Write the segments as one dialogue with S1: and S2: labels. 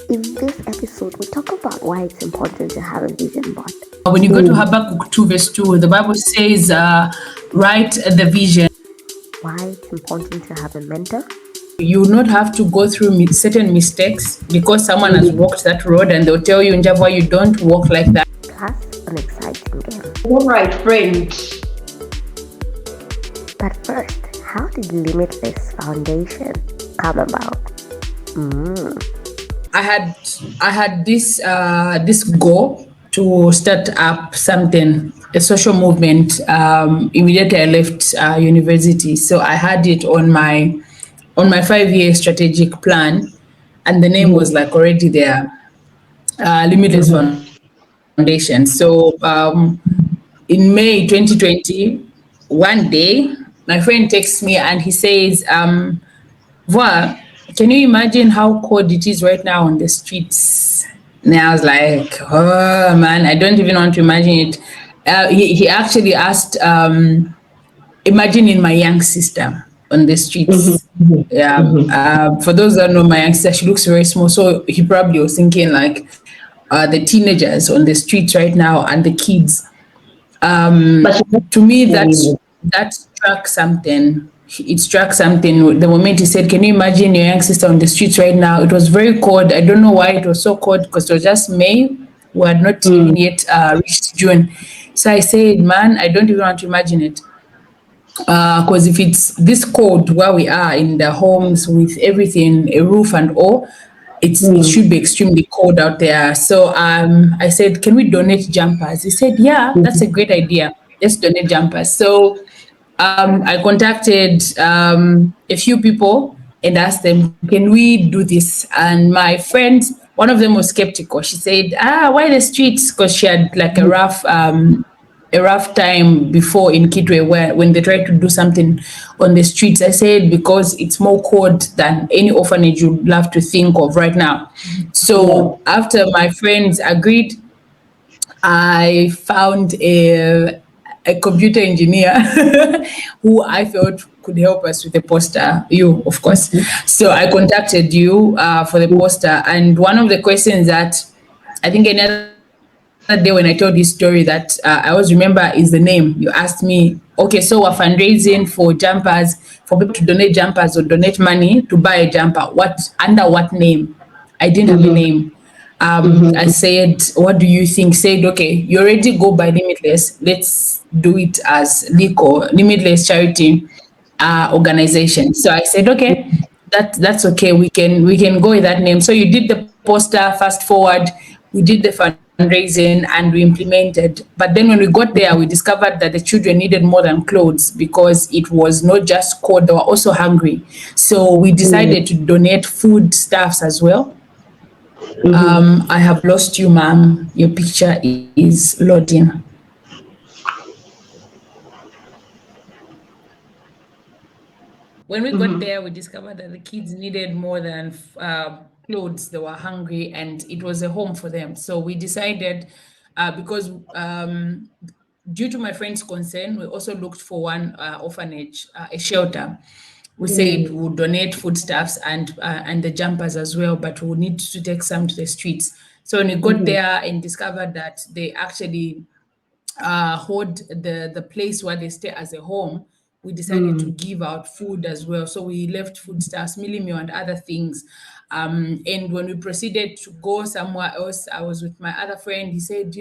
S1: In this episode, we talk about why it's important to have a vision board.
S2: When you go to Habakkuk 2 verse 2, the Bible says, write the vision.
S1: Why it's important to have a mentor.
S2: You will not have to go through certain mistakes because someone has walked that road and they'll tell you, Njavwa, you don't walk like that.
S1: Plus, an exciting game.
S3: All right, friend.
S1: But first, how did Limitless Foundation come about?
S2: I had this goal to start up something, a social movement. Immediately I left university, so I had it on my 5-year strategic plan, and the name was like already there, Limitless Foundation. So in May 2020, one day my friend texts me and he says, Bwalya, can you imagine how cold it is right now on the streets? And I was like, oh man, I don't even want to imagine it. He actually asked, imagine in my young sister on the streets. For those that know my young sister, she looks very small. So he probably was thinking like the teenagers on the streets right now and the kids. To me, that struck something. It struck something the moment he said, can you imagine your young sister on the streets right now? It was very cold. I don't know why it was so cold because it was just May. We had not even yet reached June. So I said, man, I don't even want to imagine it. Because if it's this cold where we are in the homes with everything, a roof and all, it should be extremely cold out there. So I said, can we donate jumpers? He said, yeah, that's a great idea. Let's donate jumpers. So I contacted a few people and asked them, can we do this? And my friends, one of them was skeptical. She said, why the streets? Because she had like a rough time before in Kitwe when they tried to do something on the streets. I said, because it's more cold than any orphanage you'd love to think of right now. So after my friends agreed, I found a computer engineer who I felt could help us with the poster, you, of course. So I contacted you for the poster. And one of the questions that I think another day when I told this story that I always remember is the name. You asked me, okay, so we're fundraising for jumpers, for people to donate jumpers or donate money to buy a jumper. Under what name? I didn't have a name. I said, what do you think? Said, okay, you already go by Limitless. Let's do it as LICO, Limitless Charity Organization. So I said, okay, that's okay. We can go with that name. So you did the poster, fast forward, we did the fundraising and we implemented. But then when we got there, we discovered that the children needed more than clothes because it was not just cold, they were also hungry. So we decided to donate food stuffs as well. I have lost you, ma'am. Your picture is loading. When we got there, we discovered that the kids needed more than clothes. They were hungry and it was a home for them. So we decided, because due to my friend's concern, we also looked for one orphanage, a shelter. We said we'll donate foodstuffs and the jumpers as well, but we'll need to take some to the streets. So when we got there and discovered that they actually hold the place where they stay as a home, we decided to give out food as well. So we left foodstuffs, mealie meal and other things. And when we proceeded to go somewhere else, I was with my other friend. He said,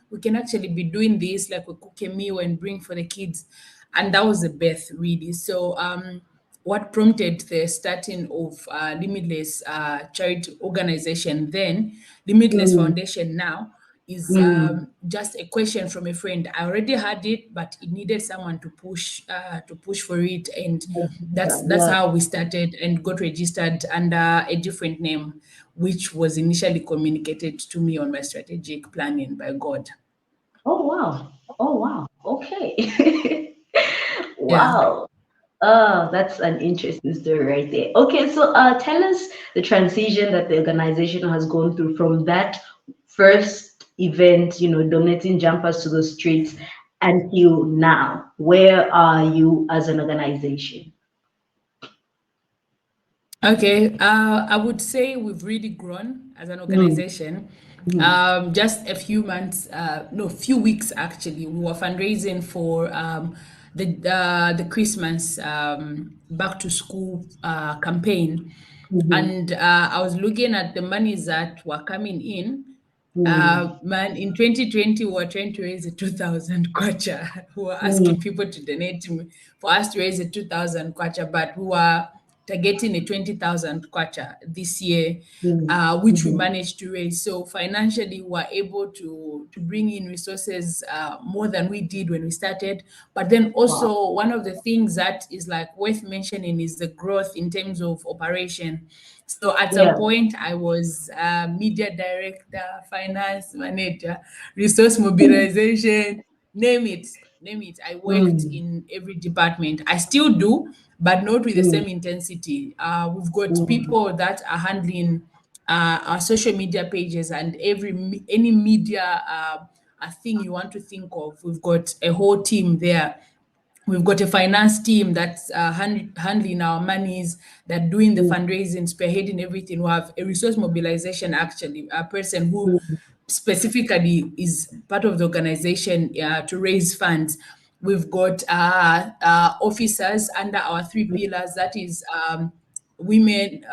S2: we can actually be doing this, like we cook a meal and bring for the kids. And that was the birth, really. So what prompted the starting of Limitless Charity Organization then, Limitless Foundation now, is just a question from a friend. I already had it, but it needed someone to push for it, and that's how we started and got registered under a different name, which was initially communicated to me on my strategic planning by God.
S3: Oh wow! Okay.
S2: Yeah.
S3: Wow. That's an interesting story right there. Okay, so tell us the transition that the organization has gone through from that first event, donating jumpers to the streets, until now. Where are you as an organization?
S2: Okay, I would say we've really grown as an
S3: Mm,
S2: organization.
S3: mm,
S2: Just a few months, no, few weeks actually, we were fundraising for the Christmas back to school campaign,
S3: mhm,
S2: and I was looking at the monies that were coming in.
S3: mm,
S2: Man, in 2020, we were trying to raise a 2,000 kwacha. We were asking
S3: mm,
S2: people to donate for us to raise a 2,000 kwacha, but we were targeting a 20,000 kwacha this year,
S3: mm,
S2: which we
S3: mhm.
S2: managed to raise. So financially, we were able to bring in resources more than we did when we started. But then
S3: Wow.
S2: also, one of the things that is like worth mentioning is the growth in terms of operation. So at some
S3: Yeah.
S2: point, I was media director, finance manager, resource mobilization, name it, name it. I worked
S3: Mm,
S2: in every department. I still do, but not with the
S3: mm,
S2: same intensity. We've got
S3: mm,
S2: people that are handling our social media pages and any media a thing you want to think of. We've got a whole team there. We've got a finance team that's handling our monies, that doing the
S3: mm,
S2: fundraising, spearheading everything. We have a resource mobilization, actually, a person who
S3: mm,
S2: specifically is part of the organization to raise funds. We've got officers under our three pillars. That is women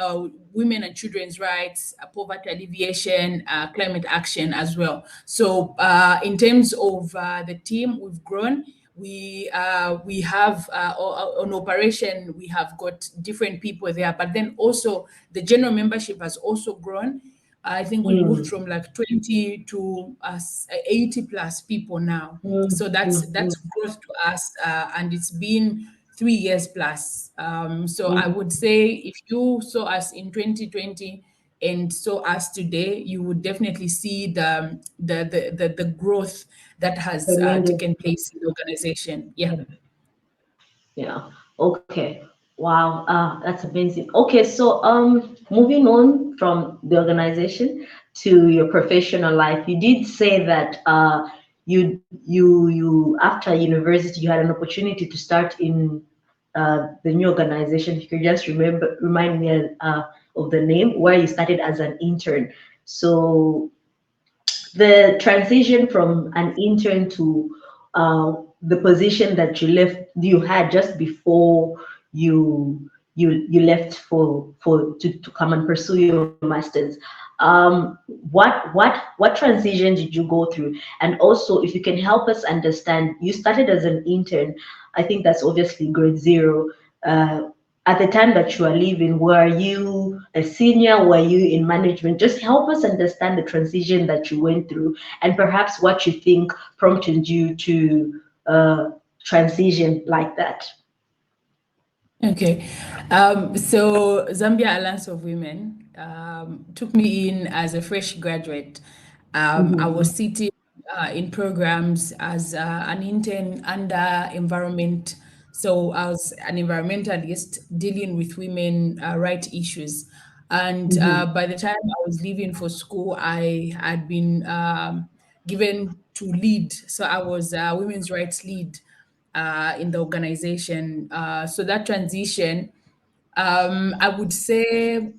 S2: and children's rights, poverty alleviation, climate action as well. So in terms of the team, we've grown. We have on operation, we have got different people there, but then also the general membership has also grown. I think we moved
S3: mm,
S2: from like 20 to 80 plus people now.
S3: mm,
S2: So that's
S3: mm,
S2: growth to us, and it's been 3 years plus. So I
S3: mm.
S2: would say if you saw us in 2020 and saw us today, you would definitely see the growth that has
S3: Tremendous.
S2: taken place in the organization. Yeah.
S3: Yeah. Okay. Wow. That's amazing. Okay. So, moving on from the organization to your professional life, you did say that you after university you had an opportunity to start in the new organization. If you could just remind me of the name where you started as an intern. So the transition from an intern to the position that you had just before you left to come and pursue your masters. What transition did you go through? And also, if you can help us understand, you started as an intern. I think that's obviously grade zero. Uh, at the time that you are leaving, were you a senior? Were you in management? Just help us understand the transition that you went through and perhaps what you think prompted you to transition like that.
S2: Okay. So Zambia Alliance of Women took me in as a fresh graduate. I
S3: Mhm,
S2: was sitting in programs as an intern under environment. So I was an environmentalist dealing with women right issues. And
S3: mhm,
S2: by the time I was leaving for school, I had been given to lead. So I was a women's rights lead in the organization. So that transition, I would say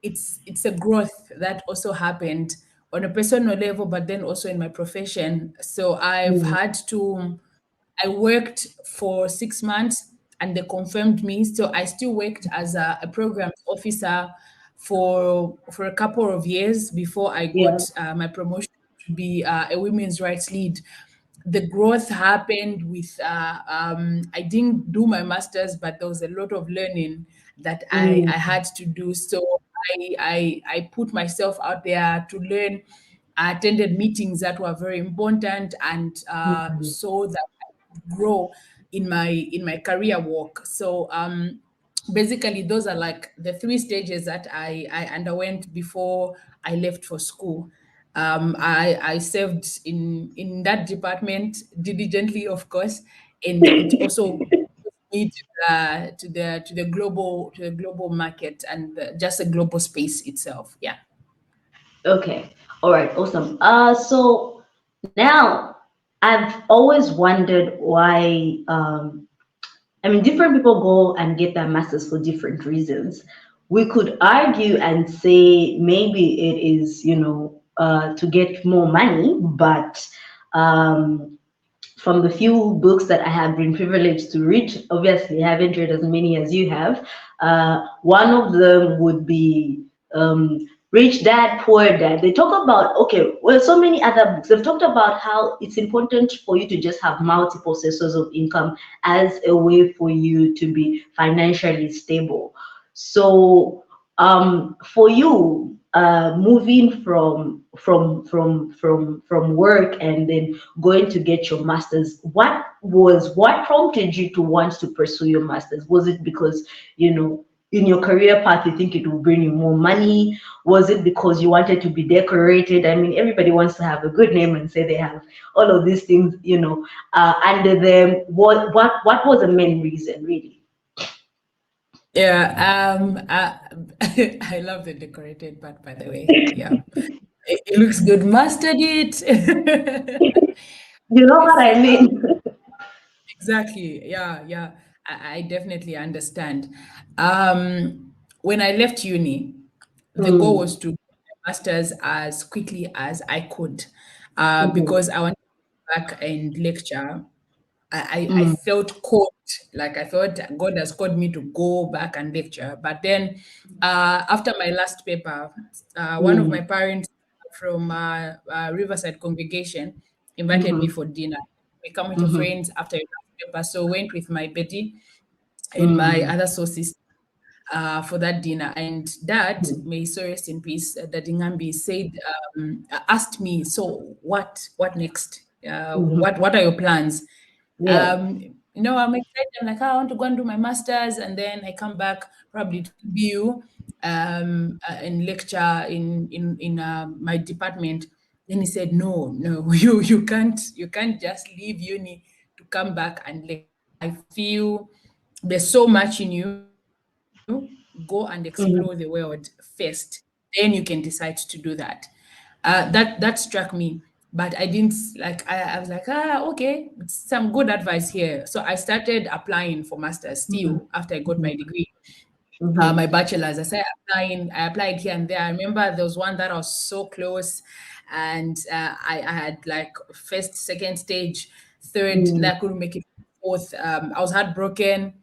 S2: it's a growth that also happened on a personal level, but then also in my profession. So
S3: mhm,
S2: I worked for 6 months and they confirmed me. So I still worked as a programs officer for a couple of years before I
S3: yeah.
S2: got my promotion to be a women's rights lead. The growth happened with I didn't do my masters, but there was a lot of learning that
S3: Mm,
S2: I had to do. So I put myself out there to learn. I attended meetings that were very important and
S3: mhm,
S2: so that I could grow in my career walk. So basically those are like the three stages that I underwent before I left for school. I served in that department diligently, of course, and it also me to the global market and just the global space itself. Yeah.
S3: Okay. All right. Awesome. So now I've always wondered why. I mean, different people go and get their masters for different reasons. we could argue and say maybe it is, to get more money, but from the few books that I have been privileged to read, obviously I haven't read as many as you have. One of them would be Rich Dad, Poor Dad. They talk about, okay, well, so many other books. They've talked about how it's important for you to just have multiple sources of income as a way for you to be financially stable. So for you, moving from work and then going to get your master's, what prompted you to want to pursue your master's? Was it because, in your career path you think it will bring you more money? Was it because you wanted to be decorated? I mean, everybody wants to have a good name and say they have all of these things, under them. What was the main reason, really?
S2: Yeah, I love the decorated part, by the way. Yeah, it looks good. Mastered it.
S3: You know what
S2: Yes,
S3: I mean?
S2: exactly. Yeah, yeah. I definitely understand. When I left uni, the goal
S3: Mm,
S2: was to get my master's as quickly as I could,
S3: mhm,
S2: because I wanted to go back and lecture. I
S3: mm,
S2: felt called, like I felt God has called me to go back and lecture. But then, after my last paper, one of my
S3: mm,
S2: parents from Riverside congregation invited me
S3: mhm,
S2: for dinner. We come with your
S3: mhm,
S2: friends after your last paper. So went with my Betty and my
S3: mm,
S2: other sources for that dinner. And Dad,
S3: mhm,
S2: may he so rest in peace, Daddy Ngambi said, asked me, so what next?
S3: mhm.
S2: What are your plans?
S3: Yeah.
S2: I'm excited. I'm like, "Oh, I want to go and do my master's, and then I come back probably to BU and lecture in my department." Then he said, "No, no, you can't just leave uni to come back and lecture. I feel there's so much in you. Go and explore the world
S3: Mhm,
S2: first. Then you can decide to do that." That struck me, but I didn't I was like, okay, it's some good advice here. So I started applying for masters
S3: mhm,
S2: still after I got my
S3: mhm,
S2: degree,
S3: mhm,
S2: my bachelor's. I started applying. I applied here and there. I remember there was one that I was so close, and I had like first, second stage, third.
S3: mhm.
S2: Like, I couldn't make it fourth. I was heartbroken,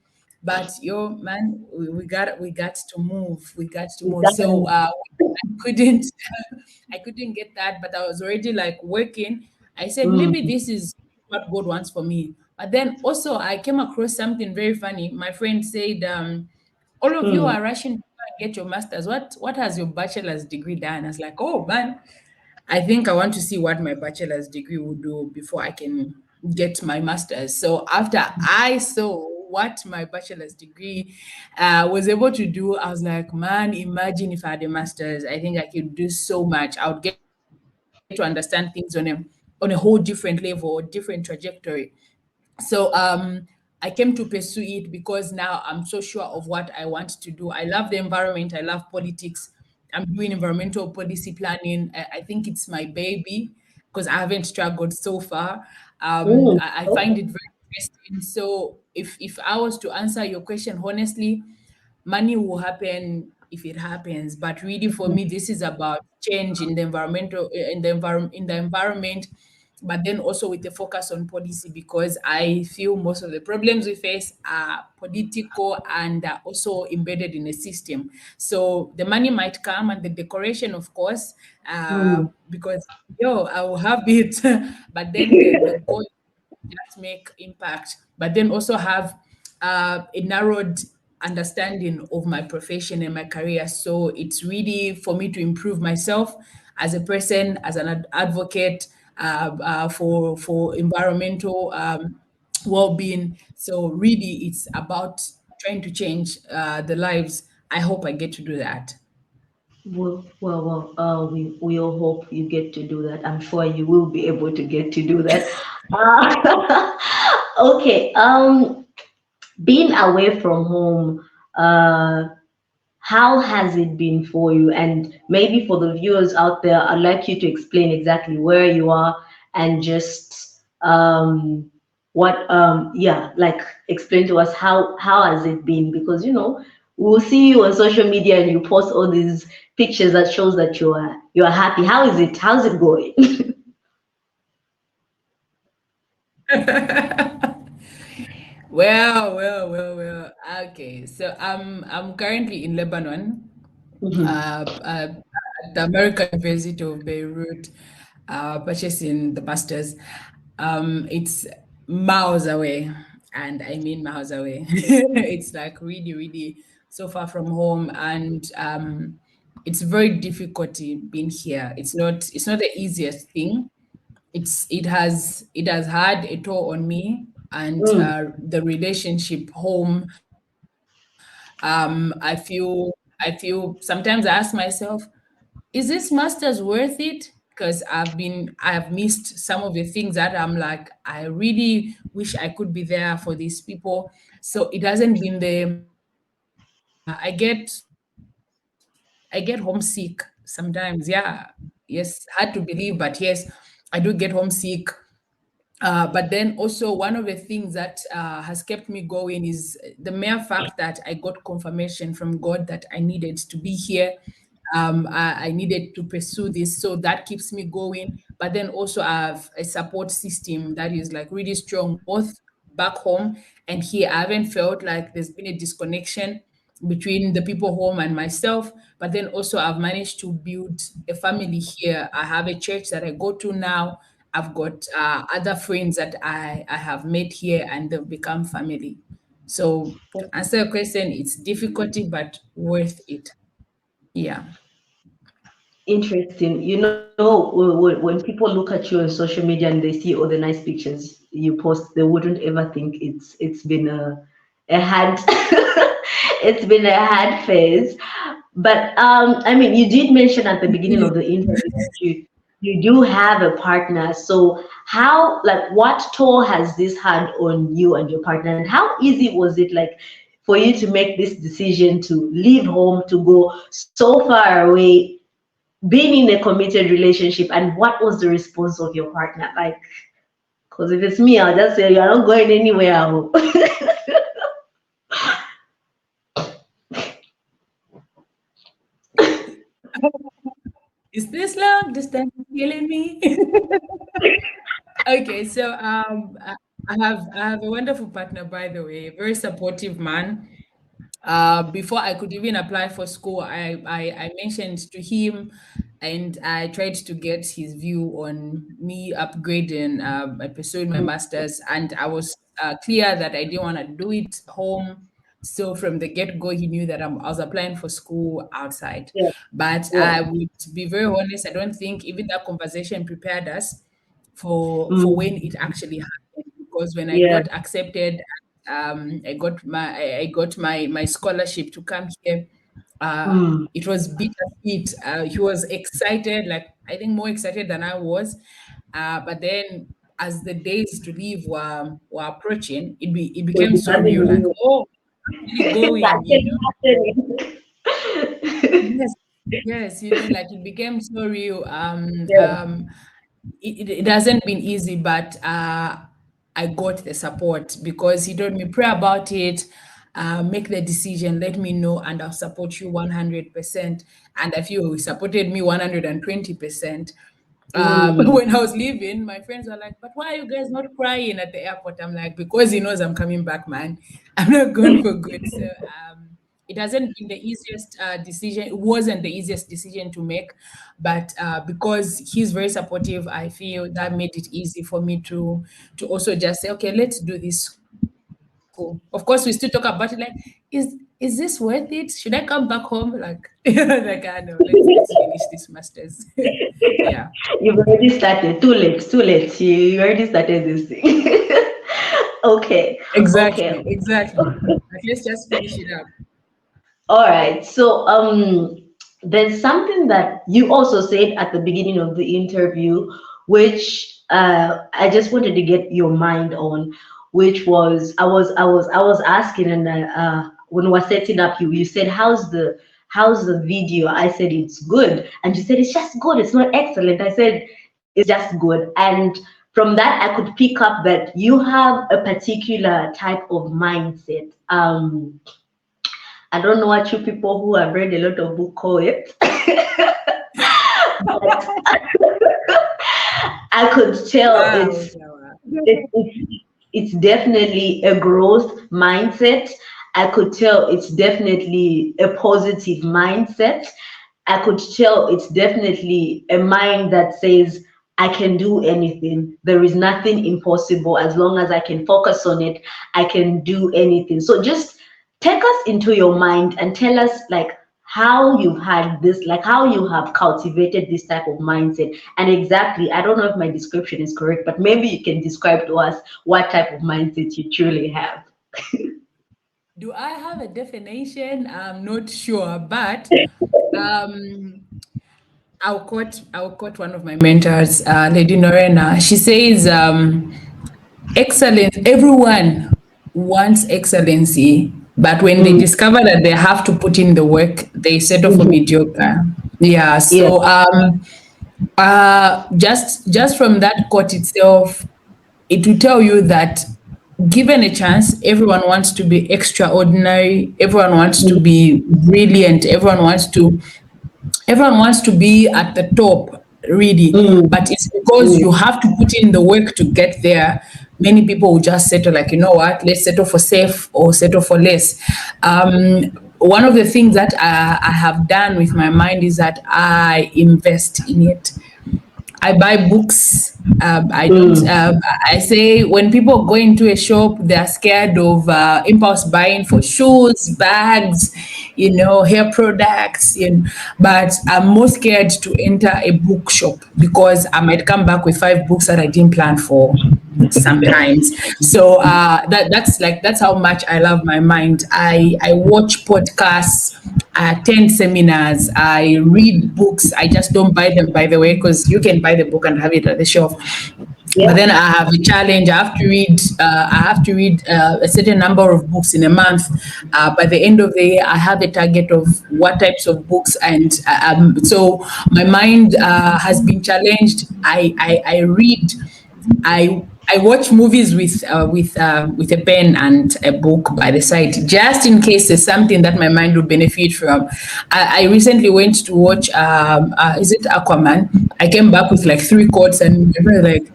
S2: but yo, man, we got to move. We got to move. So
S3: Exactly.
S2: I couldn't I couldn't get that, but I was already like working. I said maybe
S3: Mm,
S2: this is what God wants for me. But then also I came across something very funny. My friend said, all of you
S3: mm,
S2: are rushing to go and get your master's. What has your bachelor's degree done? I was like, oh man, I think I want to see what my bachelor's degree will do before I can get my master's. So after I saw what my bachelor's degree was able to do, I was like, man, imagine if I had a master's. I think I could do so much. I would get to understand things on a whole different level, different trajectory. So I came to pursue it because now I'm so sure of what I want to do. I love the environment, I love politics. I'm doing environmental policy planning. I think it's my baby because I haven't struggled so far.
S3: mm.
S2: I find
S3: Okay.
S2: it very interesting. So if I was to answer your question honestly, money will happen if it happens, but really for me this is about change in the environment, but then also with a focus on policy, because I feel most of the problems we face are political and are also embedded in a system. So the money might come and the decoration, of course,
S3: Mm,
S2: because I will have it, but then the goal just make impact, but then also have a narrowed understanding of my profession and my career. So it's really for me to improve myself as a person, as an advocate for environmental well-being. So really, it's about trying to change the lives. I hope I get to do that.
S3: we all hope you get to do that. I'm sure you will be able to get to do that. Uh, okay. Being away from home, how has it been for you? And maybe for the viewers out there, I'd like you to explain exactly where you are and just what yeah, like explain to us how has it been, because we'll see you on social media and you post all these pictures that shows that you are happy. How is it? How's it going?
S2: Well. Okay, so I'm currently in Lebanon,
S3: Mhm.
S2: at the American University of Beirut, purchasing the masters. It's miles away, and I mean miles away. It's like really so far from home, and it's very difficult being here. It's not the easiest thing. It has had a toll on me, and
S3: Mm,
S2: the relationship home. I feel sometimes I ask myself, is this master's worth it? Because I have missed some of the things that I'm like, I really wish I could be there for these people. So it hasn't been there. I get homesick sometimes. Yeah. Yes, hard to believe, but yes, I do get homesick. But then also one of the things that has kept me going is the mere fact that I got confirmation from God that I needed to be here. I needed to pursue this, so that keeps me going. But then also I have a support system that is like really strong, both back home and here. I haven't felt like there's been a disconnection between the people home and myself. But then also I've managed to build a family here. I have a church that I go to now. I've got other friends that I have met here, and they've become family. So to answer your question, it's difficulty but worth it. Yeah.
S3: interesting. When people look at you on social media and they see all the nice pictures you post, they wouldn't ever think it's been a hard it's been a hard phase. But I mean, you did mention at the beginning of the interview that you do have a partner. So how, like, what toll has this had on you and your partner, and how easy was it, like, for you to make this decision to leave home to go so far away, being in a committed relationship, and what was the response of your partner like? Because if it's me, I'll just say you're not going anywhere.
S2: Is this long distance killing me? Okay, so I have a wonderful partner, by the way, a very supportive man. Before I could even apply for school, I mentioned to him, and I tried to get his view on me upgrading, pursuing my master's, and I was clear that I didn't want to do it home. So from the get-go, he knew that I was applying for school outside.
S3: Yeah,
S2: But
S3: yeah.
S2: I would be very honest, I don't think even that conversation prepared us for when
S3: Mm,
S2: it actually happened. Because when I
S3: yeah.
S2: got accepted, I got my scholarship to come here.
S3: Mm.
S2: It was bittersweet. He was excited, like I think more excited than I was. But then as the days to leave were approaching, it
S3: Was
S2: became
S3: becoming
S2: surreal. Like,
S3: real.
S2: oh, I'm really
S3: That
S2: going,
S3: can happen.
S2: Yes, yes, like it became so real.
S3: Yeah.
S2: It hasn't been easy, but I got the support because he told me, pray about it, make the decision, let me know, and I'll support you 100%. And I feel he supported me 120%.
S3: Mm.
S2: When I was leaving, my friends were like, but why are you guys not crying at the airport? I'm like, because he knows I'm coming back, man. I'm not going for good. So it hasn't been the easiest decision. It wasn't the easiest decision to make, but because he's very supportive, I feel that made it easy for me to also just say, okay, let's do this school. Of course, we still talk about it, like, is this worth it? Should I come back home? Like, like, I know, let's finish this masters. Yeah.
S3: You've already started. Too late. Too late. You already started this thing. Okay. Okay.
S2: Exactly. Like, let's just finish it up.
S3: All right. So there's something that you also said at the beginning of the interview, which I just wanted to get your mind on, which was I was asking, and when we were setting up, you said how's the video? I said it's good, and you said it's just good. It's not excellent. I said it's just good, and from that I could pick up that you have a particular type of mindset. I don't know what you people who have read a lot of book call it. But I could tell
S2: Wow.
S3: it's definitely a growth mindset. I could tell it's definitely a positive mindset. I could tell it's definitely a mind that says, I can do anything. There is nothing impossible. As long as I can focus on it, I can do anything. So just take us into your mind and tell us like how you've had this, like how you have cultivated this type of mindset. And exactly, I don't know if my description is correct, but maybe you can describe to us what type of mindset you truly have.
S2: Do I have a definition? I'm not sure, but um, I'll quote one of my mentors, Lady Norena. She says, "Excellence. Everyone wants excellency, but when they discover that they have to put in the work, they settle for mediocre." Yeah.
S3: Yeah.
S2: So, just from that quote itself, it will tell you that given a chance, everyone wants to be extraordinary, everyone wants to be brilliant, everyone wants to be at the top, really. But it's because you have to put in the work to get there. Many people will just settle, like, you know what, let's settle for safe or settle for less. One of the things that I have done with my mind is that I invest in it. I buy books. I don't. I say when people go into a shop, they are scared of impulse buying for shoes, bags, hair products. But I'm more scared to enter a bookshop because I might come back with 5 books that I didn't plan for. Sometimes, so that's how much I love my mind. I watch podcasts. I attend seminars, I read books. I just don't buy them, by the way, because you can buy the book and have it at the shelf.
S3: Yeah.
S2: But then I have a challenge. I have to read. A certain number of books in a month. By the end of the year, I have a target of what types of books, and so my mind has been challenged. I read. I watch movies with a pen and a book by the side, just in case there's something that my mind would benefit from. I recently went to watch, is it Aquaman? I came back with like 3 quotes, and everyone was like,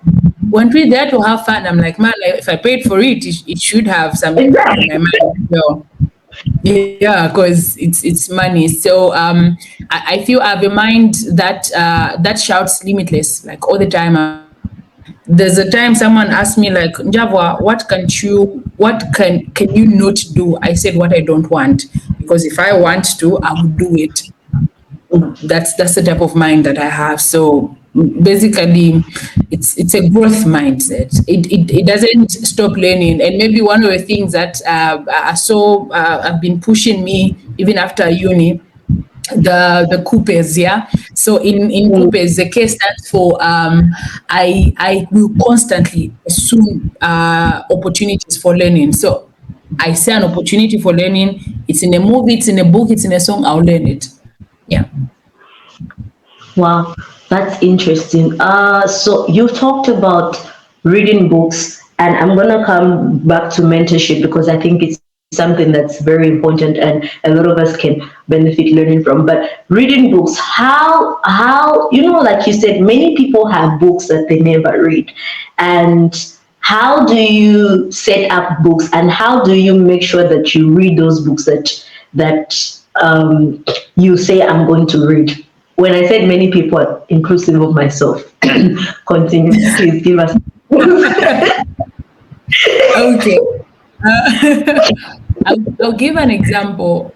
S2: "Weren't we there to have fun?" I'm like, man, like, if I paid for it, it should have something in my mind. So, yeah, because it's money. So I feel I have a mind that shouts limitless, like all the time. There's a time someone asked me like, Njavwa, what can you not do? I said what I don't want, because if I want to, I will do it. That's the type of mind that I have. So basically, it's a growth mindset. It doesn't stop learning. And maybe one of the things that have been pushing me even after uni, the Kupes, yeah. So in Kupes, the case stands for I will constantly assume opportunities for learning. So I see an opportunity for learning. It's in a movie, it's in a book, it's in a song. I'll learn it. Yeah.
S3: Wow, that's interesting. So you talked about reading books, and I'm gonna come back to mentorship because I think it's something that's very important and a lot of us can benefit learning from. But reading books, how like you said, many people have books that they never read, and how do you set up books, and how do you make sure that you read those books that you say I'm going to read? When I said many people, inclusive of myself, continue. Please give us.
S2: Okay. I'll give an example.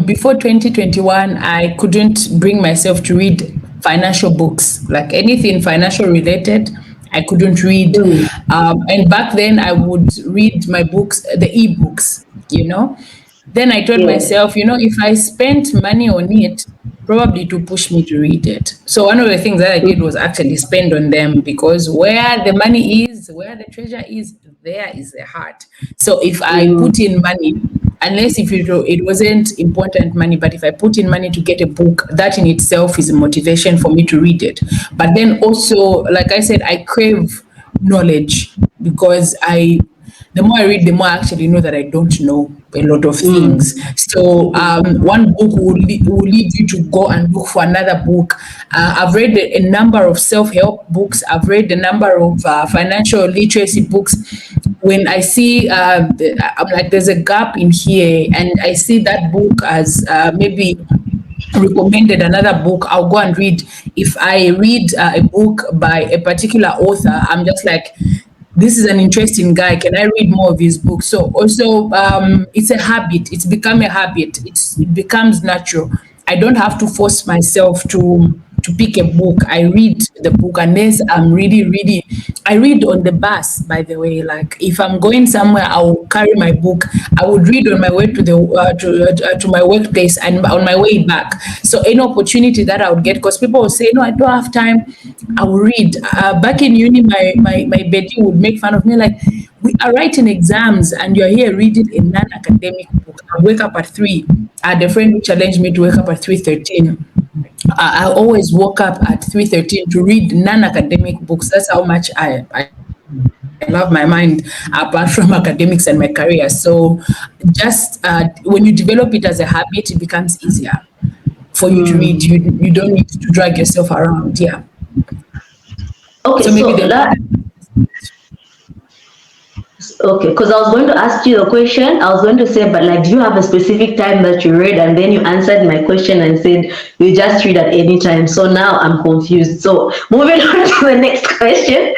S2: Before 2021, I couldn't bring myself to read financial books, like anything financial related. I couldn't read. And back then, I would read my books, the e-books. Then I told myself, if I spent money on it, probably to push me to read it. So one of the things that I did was actually spend on them, because where the money is, where the treasure is, there is the heart. So if I put in money, unless if it wasn't important money, but if I put in money to get a book, that in itself is a motivation for me to read it. But then also, like I said, I crave knowledge, because the more I read, the more I actually know that I don't know. a lot of things. So one book will lead you to go and look for another book. I've read a number of self-help books. I've read a number of financial literacy books. When I see, I'm like, there's a gap in here, and I see that book as maybe recommended another book, I'll go and read. If I read a book by a particular author, I'm just like, this is an interesting guy. Can I read more of his books? So also, it's a habit. It's become a habit. It becomes natural. I don't have to force myself to pick a book. I read the book unless I'm really. I read on the bus, by the way. Like if I'm going somewhere, I will carry my book. I would read on my way to the to my workplace and on my way back. So any opportunity that I would get, because people will say, no, I don't have time, I will read. Back in uni, my Betty would make fun of me like, we are writing exams and you're here reading a non-academic book. I wake up at 3. I had a friend who challenged me to wake up at 3:13. I always woke up at 3:13 to read non-academic books. That's how much I love my mind, apart from academics and my career. So just when you develop it as a habit, it becomes easier for you to read. You don't need to drag yourself around. Yeah.
S3: Okay,
S2: so maybe
S3: okay, because I was going to ask you a question. I was going to say, but like, do you have a specific time that you read? And then you answered my question and said you just read at any time. So now I'm confused. So moving on to the next question.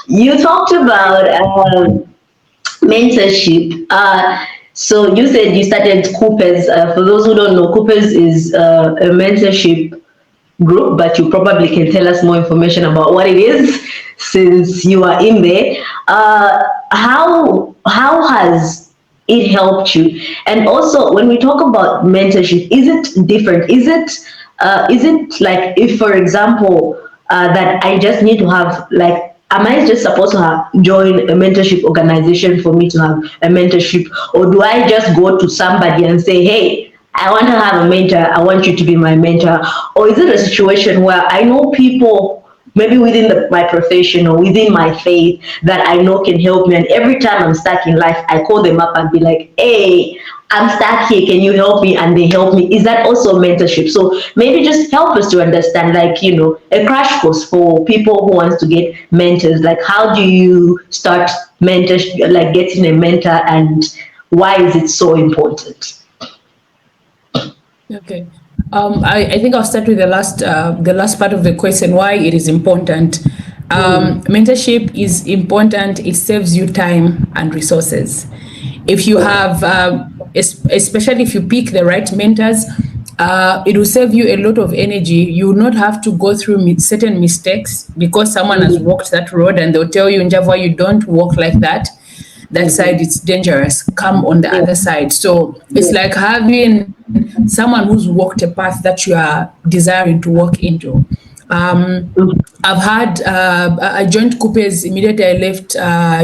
S3: You talked about mentorship. So you said you started Kupes. For those who don't know, Kupes is a mentorship group, but you probably can tell us more information about what it is since you are in there. How has it helped you? And also, when we talk about mentorship, is it different? Is it like, if for example that I just need to have, like, am I just supposed to have join a mentorship organization for me to have a mentorship, or do I just go to somebody and say, hey, I want to have a mentor, I want you to be my mentor? Or is it a situation where I know people, maybe within my profession or within my faith, that I know can help me, and every time I'm stuck in life, I call them up and be like, hey, I'm stuck here, can you help me? And they help me. Is that also mentorship? So maybe just help us to understand, like, you know, a crash course for people who wants to get mentors. Like, how do you start mentorship, like getting a mentor, and why is it so important?
S2: Okay. I think I'll start with the last part of the question, why it is important. Mentorship is important. It saves you time and resources. If you have, especially if you pick the right mentors, it will save you a lot of energy. You will not have to go through certain mistakes because someone has walked that road and they'll tell you, Njavwa, you don't walk like that. That side, it's dangerous. Come on the other side. So it's like having someone who's walked a path that you are desiring to walk into. I joined Kupes immediately I left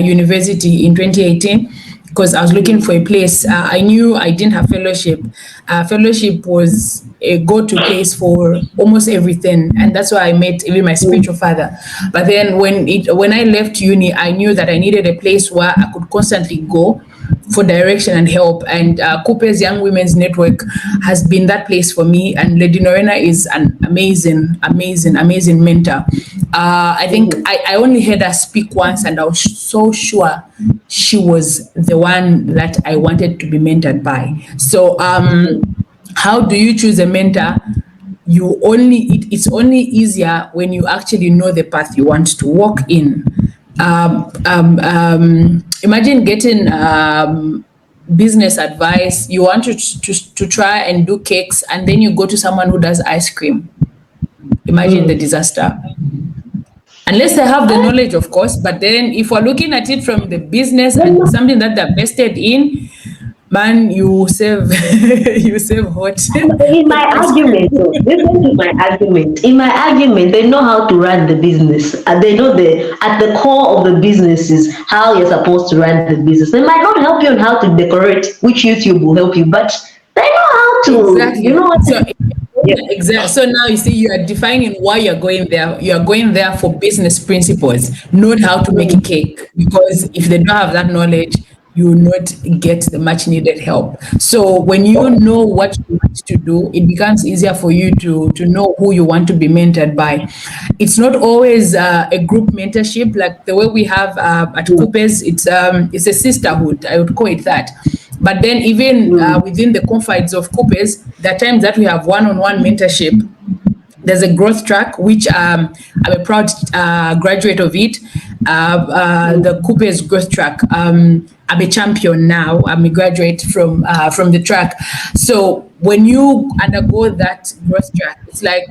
S2: university in 2018 because I was looking for a place. I knew I didn't have fellowship. Fellowship was a go-to place for almost everything, and that's why I met even my spiritual father. But then when I left uni, I knew that I needed a place where I could constantly go for direction and help, and Kupes Young Women's Network has been that place for me, and Lady Norena is an amazing mentor. I think I only heard her speak once, and I was so sure she was the one that I wanted to be mentored by. So how do you choose a mentor? It's only easier when you actually know the path you want to walk in. Imagine getting business advice. You want to try and do cakes, and then you go to someone who does ice cream. Imagine the disaster. Unless they have the knowledge, of course. But then if we're looking at it from the business and something that they're vested in, man, you save hot.
S3: In my argument, they know how to run the business. They know at the core of the business is how you're supposed to run the business. They might not help you on how to decorate, which YouTube will help you, but they know how to.
S2: Exactly.
S3: You know what?
S2: So Exactly. So now you see, you are defining why you're going there. You are going there for business principles, not how to make a cake. Because if they don't have that knowledge, you will not get the much needed help. So when you know what you want to do, it becomes easier for you to know who you want to be mentored by. It's not always a group mentorship like the way we have at Kupes. It's a sisterhood. I would call it that. But then even within the confines of Kupes, there are times that we have one-on-one mentorship. There's a growth track, which I'm a proud graduate of it. The Kupes growth track. I'm a champion now. I'm a graduate from the track. So when you undergo that growth track, it's like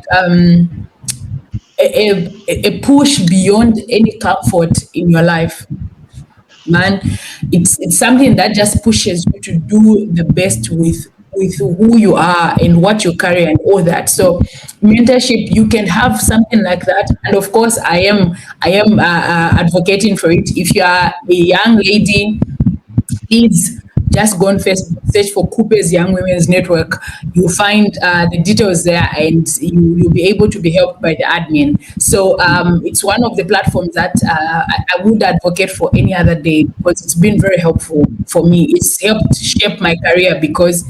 S2: a push beyond any comfort in your life, man. It's something that just pushes you to do the best with who you are and what you carry and all that. So mentorship, you can have something like that, and of course I am advocating for it. If you are a young lady, please just go on Facebook, search for Kupes Young Women's Network. You'll find the details there, and you'll be able to be helped by the admin. So it's one of the platforms that I would advocate for any other day, because it's been very helpful for me. It's helped shape my career because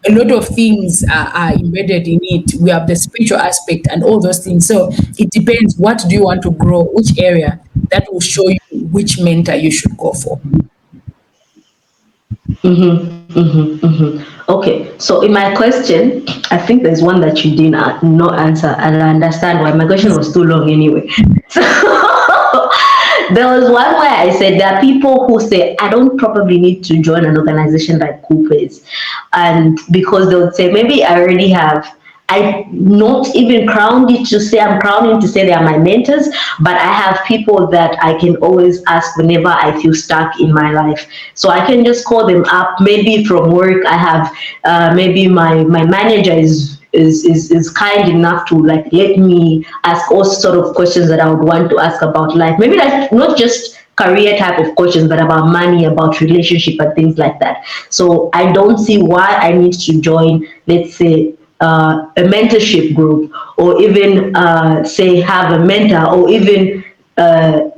S2: a lot of things are embedded in it. We have the spiritual aspect and all those things. So it depends, what do you want to grow, which area, that will show you which mentor you should go for.
S3: Okay, so in my question, I think there's one that you didn't not answer, and I understand why. My question was too long anyway. So there was one where I said there are people who say, I don't probably need to join an organization like Kupes, and because they would say, maybe I already have. I not even crowned it to say I'm crowning to say they are my mentors, but I have people that I can always ask whenever I feel stuck in my life. So I can just call them up. Maybe from work, I have maybe my manager is kind enough to like let me ask all sort of questions that I would want to ask about life. Maybe like not just career type of questions, but about money, about relationship and things like that. So I don't see why I need to join, let's say, a mentorship group, or even say have a mentor, or even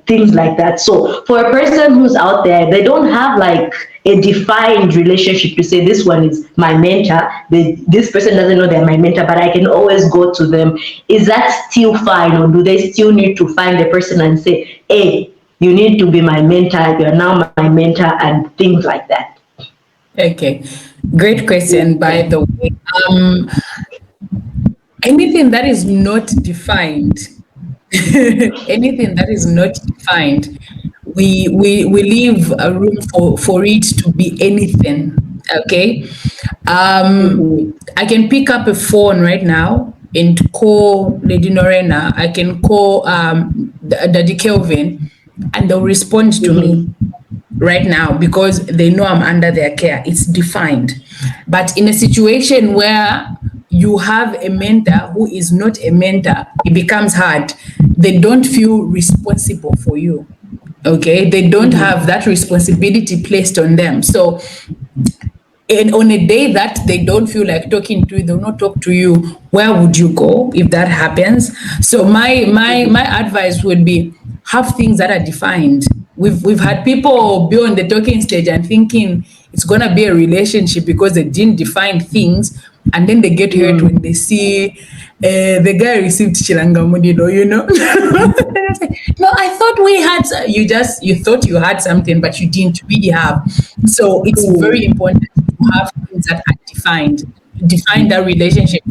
S3: things like that. So for a person who's out there, they don't have like a defined relationship to say this one is my mentor. This person doesn't know they're my mentor, but I can always go to them. Is that still fine, or do they still need to find the person and say, hey, you need to be my mentor, you're now my mentor, and things like that?
S2: Okay, great question, by the way. Anything that is not defined, anything that is not defined, we leave a room for it to be anything. Okay, I can pick up a phone right now and call Lady Norena. I can call Daddy Kelvin, and they'll respond to me right now because they know I'm under their care. It's defined. But in a situation where you have a mentor who is not a mentor, it becomes hard. They don't feel responsible for you. Okay, they don't have that responsibility placed on them. So and on a day that they don't feel like talking to you, they'll not talk to you. Where would you go if that happens? So my advice would be, have things that are defined. We've had people be on the talking stage and thinking it's gonna be a relationship because they didn't define things, and then they get hurt when they see the guy received Chilanga Mudido, you know. No, I thought we had. You thought you had something, but you didn't really have. So it's very important to have things that are defined. Define that relationship.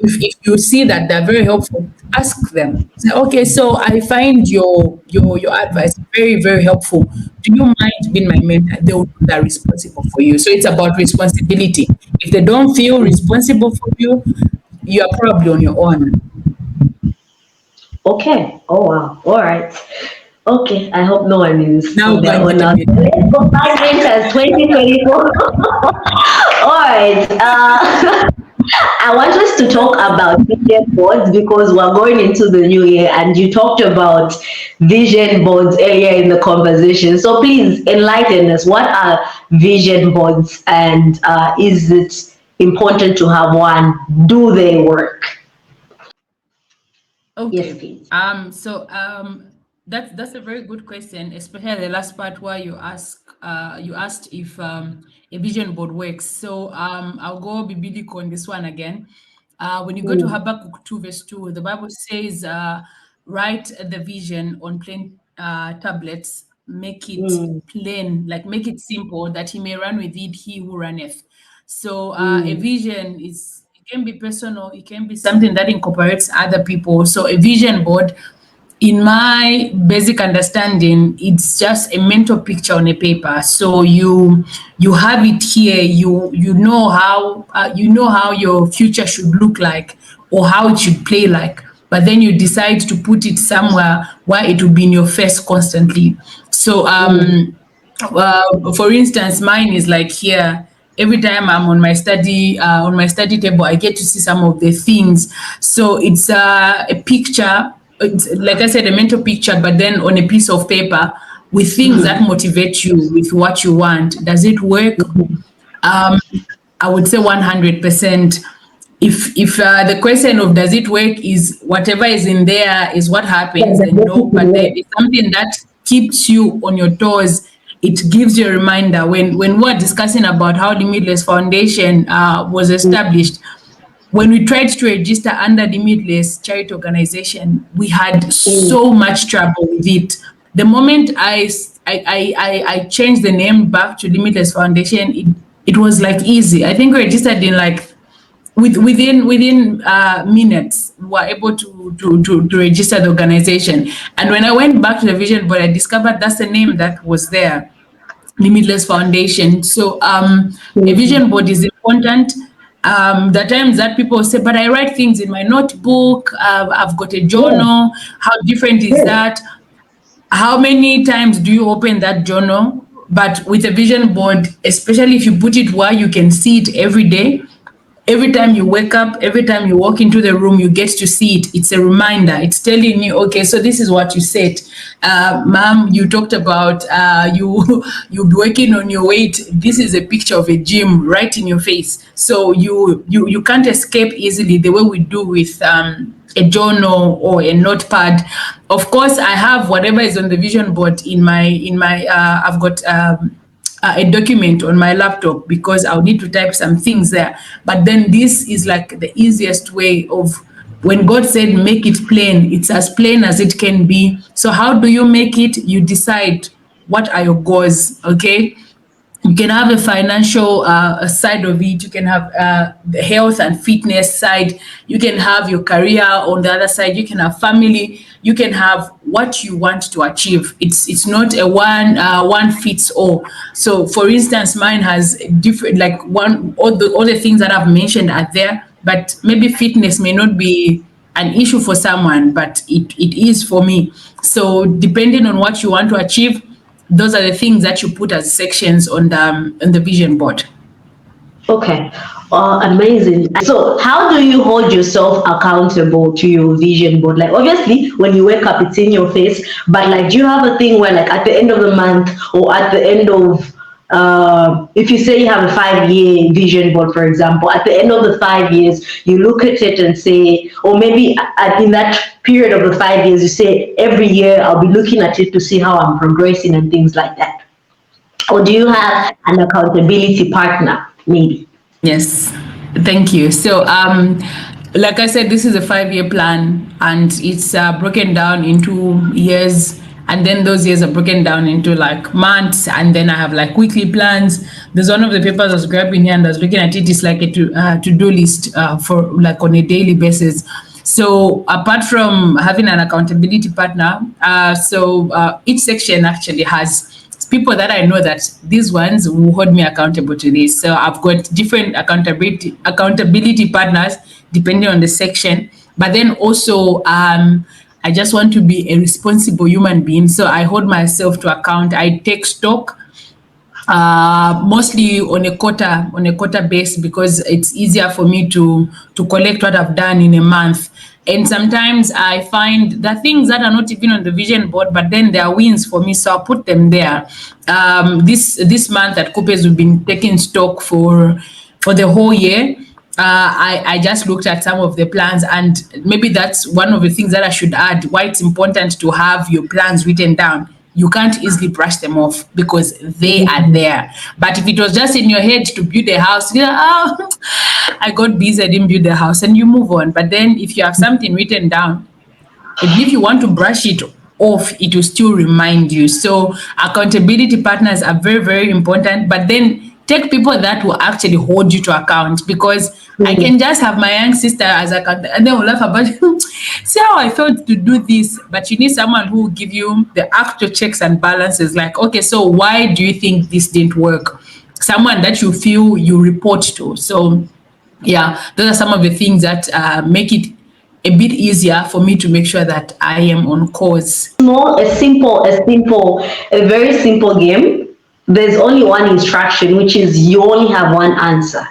S2: If you see that they're very helpful, ask them. Say, okay, so I find your advice very, very helpful. Do you mind being my mentor? They will be that responsible for you. So it's about responsibility. If they don't feel responsible for you, you are probably on your own.
S3: Okay. Oh wow. All right. Okay. I hope no one is
S2: Now
S3: on their own. Let's go back as 2024. All right. I want us to talk about vision boards because we're going into the new year, and you talked about vision boards earlier in the conversation. So please enlighten us. What are vision boards, and is it important to have one? Do they work?
S2: Okay.
S3: Yes, please.
S2: That's a very good question, especially the last part where you asked if a vision board works. So I'll go biblical on this one again. When you go to Habakkuk 2 verse 2, the Bible says, write the vision on plain tablets, make it plain, like make it simple, that he may run with it, he who runneth. So a vision is, it can be personal, it can be something that incorporates other people. So a vision board, in my basic understanding, it's just a mental picture on a paper. So you have it here. You know how your future should look like or how it should play like. But then you decide to put it somewhere where it will be in your face constantly. So for instance, mine is like here. Every time I'm on my study table, I get to see some of the things. So it's a picture. It's, like I said, a mental picture, but then on a piece of paper with things that motivate you with what you want. Does it work? I would say 100%. If the question of does it work is whatever is in there is what happens, then no. But there is something that keeps you on your toes. It gives you a reminder. When we're discussing about how the Limitless Foundation was established, when we tried to register under the Limitless charity organization, we had so much trouble with it. The moment I changed the name back to Limitless Foundation, it was like easy. I think we registered in like within minutes, we were able to register the organization. And when I went back to the vision board, I discovered that's the name that was there, Limitless Foundation. So a vision board is important. The times that people say, but I write things in my notebook, I've got a journal. How different is that? How many times do you open that journal? But with a vision board, especially if you put it where you can see it every day, every time you wake up, every time you walk into the room, you get to see it. It's a reminder. It's telling you, okay, so this is what you said. Ma'am, you talked about you'll be working on your weight. This is a picture of a gym right in your face. So you can't escape easily the way we do with a journal or a notepad. Of course, I have whatever is on the vision board in my I've got a document on my laptop because I'll need to type some things there. But then this is like the easiest way of, when God said make it plain, it's as plain as it can be. So how do you make it? You decide what are your goals, okay? You can have a financial side of it. You can have the health and fitness side. You can have your career on the other side. You can have family. You can have what you want to achieve. It's not a one fits all. So, for instance, mine has different, like all the things that I've mentioned are there, but maybe fitness may not be an issue for someone, but it is for me. So, depending on what you want to achieve, those are the things that you put as sections on the vision board.
S3: Okay, amazing. So, how do you hold yourself accountable to your vision board? Like, obviously, when you wake up, it's in your face. But like, do you have a thing where, like, at the end of the month or at the end of if you say you have a 5-year vision board, for example, at the end of the 5 years, you look at it and say, or maybe in that period of the 5 years, you say, every year I'll be looking at it to see how I'm progressing and things like that. Or do you have an accountability partner, maybe?
S2: Yes, thank you. So, like I said, this is a 5-year plan, and it's broken down into years. And then those years are broken down into like months, and then I have like weekly plans. There's one of the papers I was grabbing here and I was looking at it. It's like a to-do list for like on a daily basis. So apart from having an accountability partner, each section actually has people that I know that these ones will hold me accountable to this. So I've got different accountability partners depending on the section. But then also I just want to be a responsible human being. So I hold myself to account. I take stock mostly on a quarter base because it's easier for me to collect what I've done in a month. And sometimes I find the things that are not even on the vision board, but then they are wins for me, so I'll put them there. This month at Kupes, we've been taking stock for for the whole year. I just looked at some of the plans, and maybe that's one of the things that I should add. Why it's important to have your plans written down. You can't easily brush them off because they are there. But if it was just in your head to build a house, oh, I got busy, I didn't build the house, and you move on. But then if you have something written down, even if you want to brush it off, it will still remind you. So accountability partners are very, very important. But then take people that will actually hold you to account, because I can just have my young sister as a and then we'll laugh about see how I felt to do this. But you need someone who will give you the actual checks and balances, like, okay, so why do you think this didn't work? Someone that you feel you report to. So yeah, those are some of the things that make it a bit easier for me to make sure that I am on course.
S3: A very simple game. There's only one instruction, which is you only have one answer.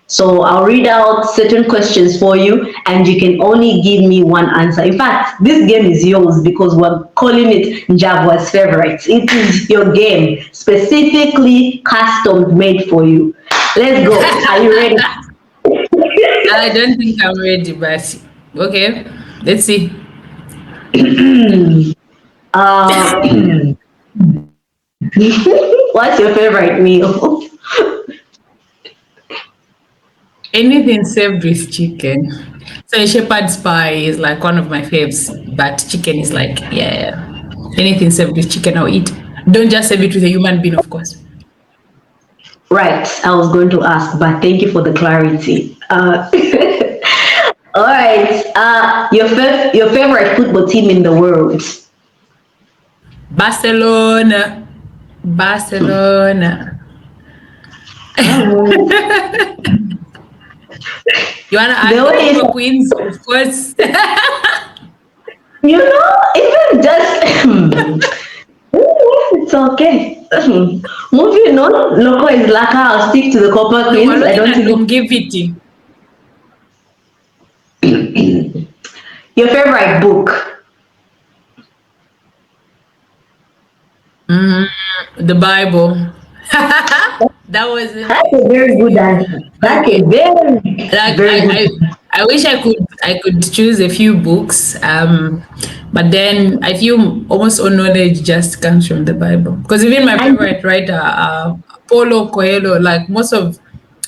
S3: So I'll read out certain questions for you, and you can only give me one answer. In fact, this game is yours because we're calling it Njavwa's Favorites. It is your game, specifically custom made for you. Let's go. Are you ready?
S2: I don't think I'm ready, but okay, let's see.
S3: What's your favorite meal?
S2: Anything served with chicken. So shepherd's pie is like one of my faves, but chicken is like, yeah, anything served with chicken I'll eat. Don't just serve it with a human being, of course.
S3: Right, I was going to ask, but thank you for the clarity. All right, your favorite football team in the world?
S2: Barcelona. Barcelona. You want to add the Super Queens? Of course.
S3: You know, even just it's okay. Moving on, Loco is Laka. I'll stick to the Copper Queens. I don't think
S2: longevity.
S3: Your favorite book?
S2: The Bible. That was
S3: That's a very good answer. That's a very good.
S2: I wish I could choose a few books, but then I feel almost all knowledge just comes from the Bible. Because even my favorite writer, Paulo Coelho, like most of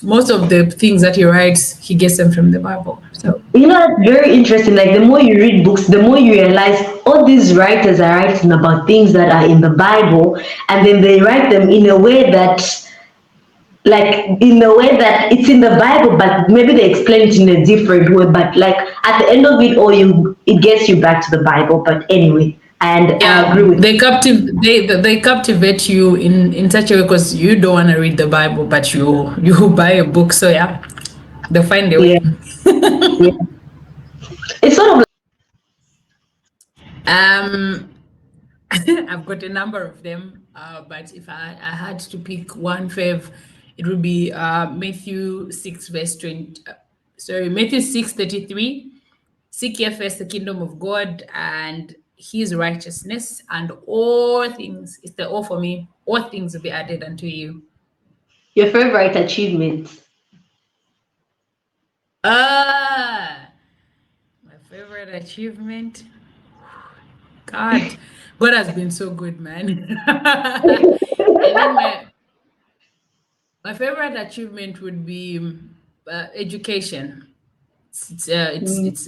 S2: the things that he writes, he gets them from the Bible. So
S3: you know, that's very interesting. Like the more you read books, the more you realize all these writers are writing about things that are in the Bible, and then they write them in a way that it's in the Bible, but maybe they explain it in a different way. But like at the end of it all, it gets you back to the Bible. But anyway, and I agree with
S2: they captivate you in such a way, because you don't want to read the Bible, but you buy a book. So yeah, they find a way.
S3: Yeah. Yeah. It's sort of
S2: I've got a number of them, but if I had to pick one fave, it would be Matthew 6 verse 20. Matthew 6:33. Seek ye first the kingdom of God and His righteousness, and all things, it's the all for me. All things will be added unto you.
S3: your favorite achievement.
S2: My favorite achievement. God has been so good, man. I think my favorite achievement would be education. It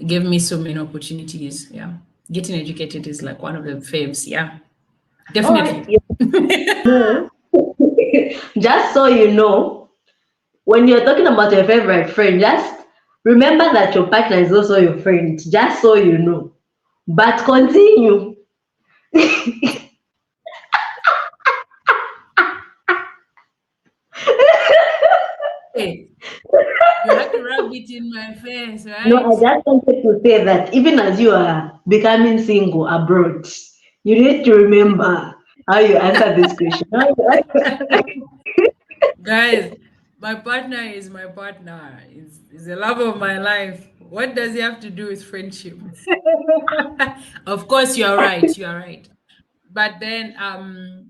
S2: gave me so many opportunities. Yeah, getting educated is like one of the faves. Yeah, definitely.
S3: Just so you know, when you're talking about your favorite friend, just remember that your partner is also your friend. Just so you know. But continue.
S2: Hey, you have to rub it in my face, right?
S3: No, I just wanted to say that even as you are becoming single abroad, you need to remember how you answer this question.
S2: Guys, my partner is my partner. Is the love of my life. What does it have to do with friendship? Of course, you are right. You are right. But then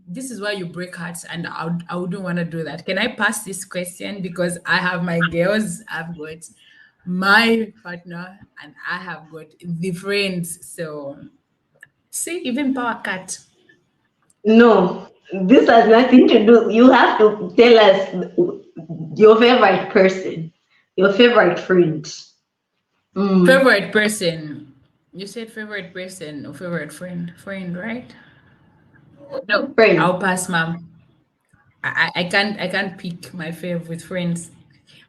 S2: this is why you break hearts, and I wouldn't want to do that. Can I pass this question? Because I have my girls, I've got my partner, and I have got the friends. So see, even power cut.
S3: No, this has nothing to do. You have to tell us your favorite person, your favorite friend. Mm,
S2: Favorite person. You said favorite person or favorite friend. Friend, right? No,
S3: friend.
S2: I'll pass, ma'am. I can't pick my favorite friends.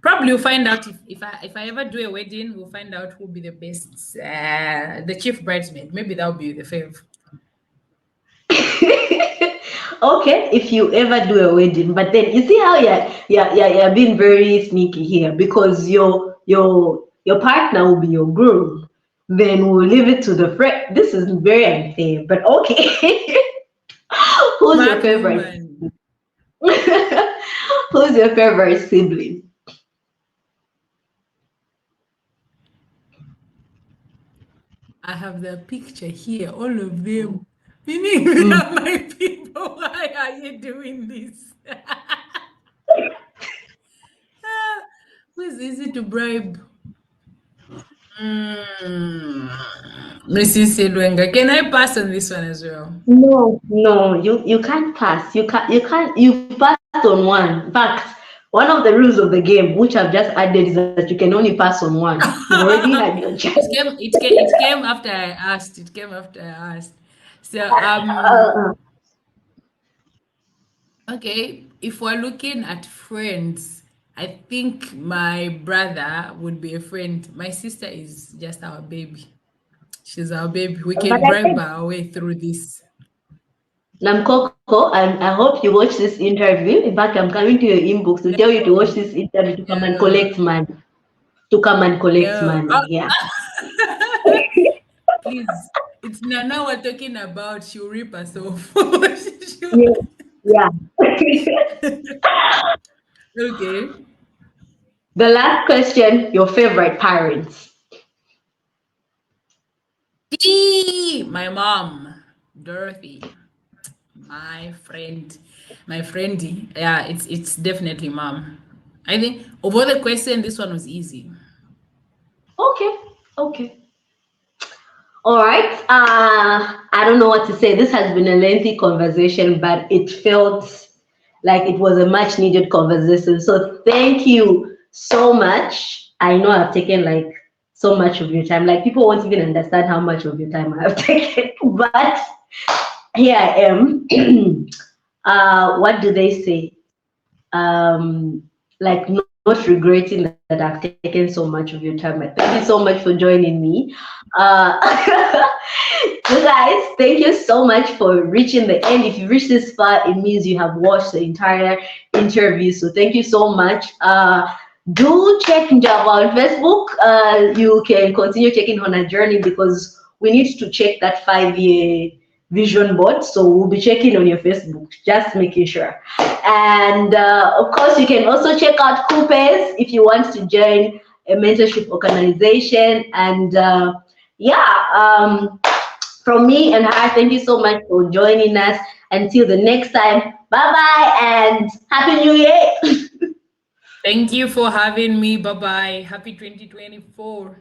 S2: Probably we'll find out if I ever do a wedding, we'll find out who'll be the best, the chief bridesmaid. Maybe that'll be the fave.
S3: Okay, if you ever do a wedding, but then you see how you're being very sneaky here because your partner will be your groom. Then we'll leave it to the friend. This is very unfair, but okay. Who's your
S2: Smart
S3: favorite?
S2: woman.
S3: Who's your favorite sibling?
S2: I have the picture here, all of them. Meaning they
S3: Mm.
S2: are my people. Why are you doing this? Who is easy to bribe? Mm. Mrs. Selwenga, can I pass on this one as well?
S3: No, no, you can't pass. You passed on one. In fact, one of the rules of the game, which I've just added, is that you can only pass on one. You've already had your chance.
S2: It came after I asked. It came after I asked. So okay, if we're looking at friends, I think my brother would be a friend. My sister is just our baby. She's our baby. We
S3: But
S2: can
S3: I
S2: bribe
S3: think
S2: our way through this.
S3: Namkoko, I hope you watch this interview. In fact, I'm coming to your inbox to tell you to watch
S2: No,
S3: this interview to come and
S2: no,
S3: collect money. To come and collect
S2: no.
S3: money. Yeah.
S2: Please. It's Nana we're talking about. She'll rip us off.
S3: Yeah. Yeah.
S2: Okay.
S3: The last question, your favorite parents.
S2: My mom, Dorothy, my friend, my friendy. Yeah, it's definitely mom. I think of all the question, this one was easy.
S3: Okay. Okay. All right. I don't know what to say. This has been a lengthy conversation, but it felt like it was a much needed conversation. So thank you so much. I know I've taken like so much of your time. Like people won't even understand how much of your time I have taken, but here I am. What do they say? Like not regretting that I've taken so much of your time. But thank you so much for joining me. You guys, thank you so much for reaching the end. If you reached this far, it means you have watched the entire interview. So thank you so much. Do check Njavwa on Facebook. You can continue checking on her journey because we need to check that 5-year vision board. So we'll be checking on your Facebook, just making sure. And of course, you can also check out Kupes if you want to join a mentorship organization. And from me and her, thank you so much for joining us. Until the next time, bye bye and Happy New Year.
S2: Thank you for having me. Bye bye. Happy 2024.